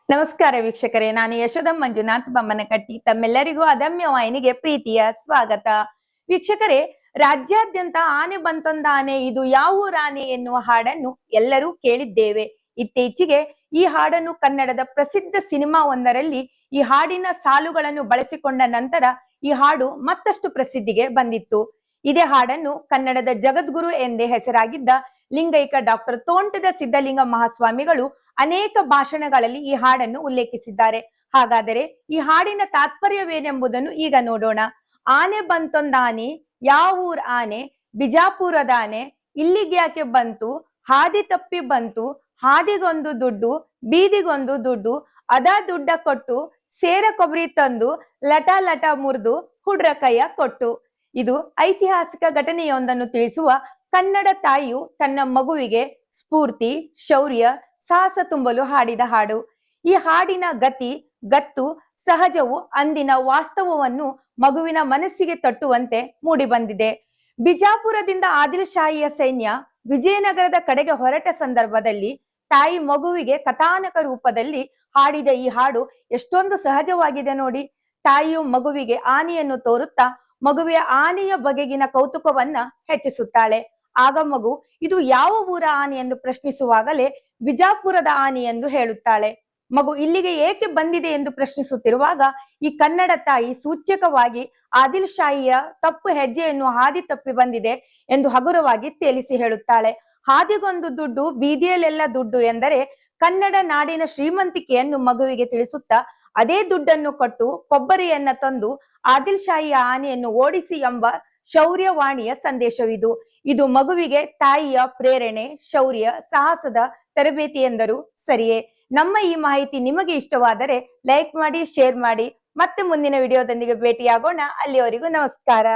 ನಮಸ್ಕಾರ ವೀಕ್ಷಕರೇ, ನಾನು ಯಶೋಧಮ್ ಮಂಜುನಾಥ್ ಬಮ್ಮನಕಟ್ಟಿ. ತಮ್ಮೆಲ್ಲರಿಗೂ ಅದಮ್ಯ ವಾಹಿನಿಗೆ ಪ್ರೀತಿಯ ಸ್ವಾಗತ. ವೀಕ್ಷಕರೇ, ರಾಜ್ಯಾದ್ಯಂತ ಆನೆ ಬಂತೊಂದ ಆನೆ, ಇದು ಯಾವೂರಾನೆ ಎನ್ನುವ ಹಾಡನ್ನು ಎಲ್ಲರೂ ಕೇಳಿದ್ದೇವೆ. ಇತ್ತೀಚೆಗೆ ಈ ಹಾಡನ್ನು ಕನ್ನಡದ ಪ್ರಸಿದ್ಧ ಸಿನಿಮಾ ಒಂದರಲ್ಲಿ ಈ ಹಾಡಿನ ಸಾಲುಗಳನ್ನು ಬಳಸಿಕೊಂಡ ನಂತರ ಈ ಹಾಡು ಮತ್ತಷ್ಟು ಪ್ರಸಿದ್ಧಿಗೆ ಬಂದಿತ್ತು. ಇದೇ ಹಾಡನ್ನು ಕನ್ನಡದ ಜಗದ್ಗುರು ಎಂದೇ ಹೆಸರಾಗಿದ್ದ ಲಿಂಗೈಕ ಡಾಕ್ಟರ್ ತೋಂಟದ ಸಿದ್ಧಲಿಂಗ ಮಹಾಸ್ವಾಮಿಗಳು ಅನೇಕ ಭಾಷಣಗಳಲ್ಲಿ ಈ ಹಾಡನ್ನು ಉಲ್ಲೇಖಿಸಿದ್ದಾರೆ. ಹಾಗಾದರೆ ಈ ಹಾಡಿನ ತಾತ್ಪರ್ಯವೇನೆಂಬುದನ್ನು ಈಗ ನೋಡೋಣ. ಆನೆ ಬಂತೊಂದಾನೆ, ಯಾವೂರ್ ಆನೆ, ಬಿಜಾಪುರದ ಆನೆ, ಇಲ್ಲಿಗ್ಯಾಕೆ ಬಂತು, ಹಾದಿ ತಪ್ಪಿ ಬಂತು, ಹಾದಿಗೊಂದು ದುಡ್ಡು, ಬೀದಿಗೊಂದು ದುಡ್ಡು, ಅದ ದುಡ್ಡ ಕೊಟ್ಟು, ಸೇರ ಕೊಬ್ಬರಿ ತಂದು, ಲಟ ಲಟ ಮುರಿದು, ಹುಡ್ರ ಕೈಯ ಕೊಟ್ಟು. ಇದು ಐತಿಹಾಸಿಕ ಘಟನೆಯೊಂದನ್ನು ತಿಳಿಸುವ ಕನ್ನಡ ತಾಯಿಯು ತನ್ನ ಮಗುವಿಗೆ ಸ್ಫೂರ್ತಿ, ಶೌರ್ಯ, ಸಾಹಸ ತುಂಬಲು ಹಾಡಿದ ಹಾಡು. ಈ ಹಾಡಿನ ಗತ್ತು ಸಹಜವು ಅಂದಿನ ವಾಸ್ತವವನ್ನು ಮಗುವಿನ ಮನಸ್ಸಿಗೆ ತಟ್ಟುವಂತೆ ಮೂಡಿ ಬಂದಿದೆ. ಬಿಜಾಪುರದಿಂದ ಆದಿಲ್ ಶಾಹಿಯ ಸೈನ್ಯ ವಿಜಯನಗರದ ಕಡೆಗೆ ಹೊರಟ ಸಂದರ್ಭದಲ್ಲಿ ತಾಯಿ ಮಗುವಿಗೆ ಕಥಾನಕ ರೂಪದಲ್ಲಿ ಹಾಡಿದ ಈ ಹಾಡು ಎಷ್ಟೊಂದು ಸಹಜವಾಗಿದೆ ನೋಡಿ. ತಾಯಿಯು ಮಗುವಿಗೆ ಆನೆಯನ್ನು ತೋರುತ್ತಾ ಮಗುವಿನ ಆನೆಯ ಬಗೆಗಿನ ಕೌತುಕವನ್ನ ಹೆಚ್ಚಿಸುತ್ತಾಳೆ. ಆಗ ಮಗು ಇದು ಯಾವ ಊರ ಆನೆ ಎಂದು ಪ್ರಶ್ನಿಸುವಾಗಲೇ ಬಿಜಾಪುರದ ಆನೆ ಎಂದು ಹೇಳುತ್ತಾಳೆ. ಮಗು ಇಲ್ಲಿಗೆ ಏಕೆ ಬಂದಿದೆ ಎಂದು ಪ್ರಶ್ನಿಸುತ್ತಿರುವಾಗ ಈ ಕನ್ನಡ ತಾಯಿ ಸೂಚ್ಯಕವಾಗಿ ಆದಿಲ್ ಶಾಹಿಯ ತಪ್ಪು ಹೆಜ್ಜೆಯನ್ನು ಹಾದಿ ತಪ್ಪಿ ಬಂದಿದೆ ಎಂದು ಹಗುರವಾಗಿ ತೇಲಿಸಿ ಹೇಳುತ್ತಾಳೆ. ಹಾದಿಗೊಂದು ದುಡ್ಡು, ಬೀದಿಯಲ್ಲೆಲ್ಲ ದುಡ್ಡು ಎಂದರೆ ಕನ್ನಡ ನಾಡಿನ ಶ್ರೀಮಂತಿಕೆಯನ್ನು ಮಗುವಿಗೆ ತಿಳಿಸುತ್ತಾ ಅದೇ ದುಡ್ಡನ್ನು ಕೊಟ್ಟು ಕೊಬ್ಬರಿಯನ್ನ ತಂದು ಆದಿಲ್ ಶಾಹಿಯ ಆನೆಯನ್ನು ಓಡಿಸಿ ಎಂಬ ಶೌರ್ಯವಾಣಿಯ ಸಂದೇಶವಿದು. ಇದು ಮಗುವಿಗೆ ತಾಯಿಯ ಪ್ರೇರಣೆ, ಶೌರ್ಯ, ಸಾಹಸದ ತರಬೇತಿ ಎಂದರು ಸರಿಯೇ. ನಮ್ಮ ಈ ಮಾಹಿತಿ ನಿಮಗೆ ಇಷ್ಟವಾದರೆ ಲೈಕ್ ಮಾಡಿ, ಶೇರ್ ಮಾಡಿ. ಮತ್ತೆ ಮುಂದಿನ ವಿಡಿಯೋದೊಂದಿಗೆ ಭೇಟಿಯಾಗೋಣ. ಅಲ್ಲಿಯವರೆಗೂ ನಮಸ್ಕಾರ.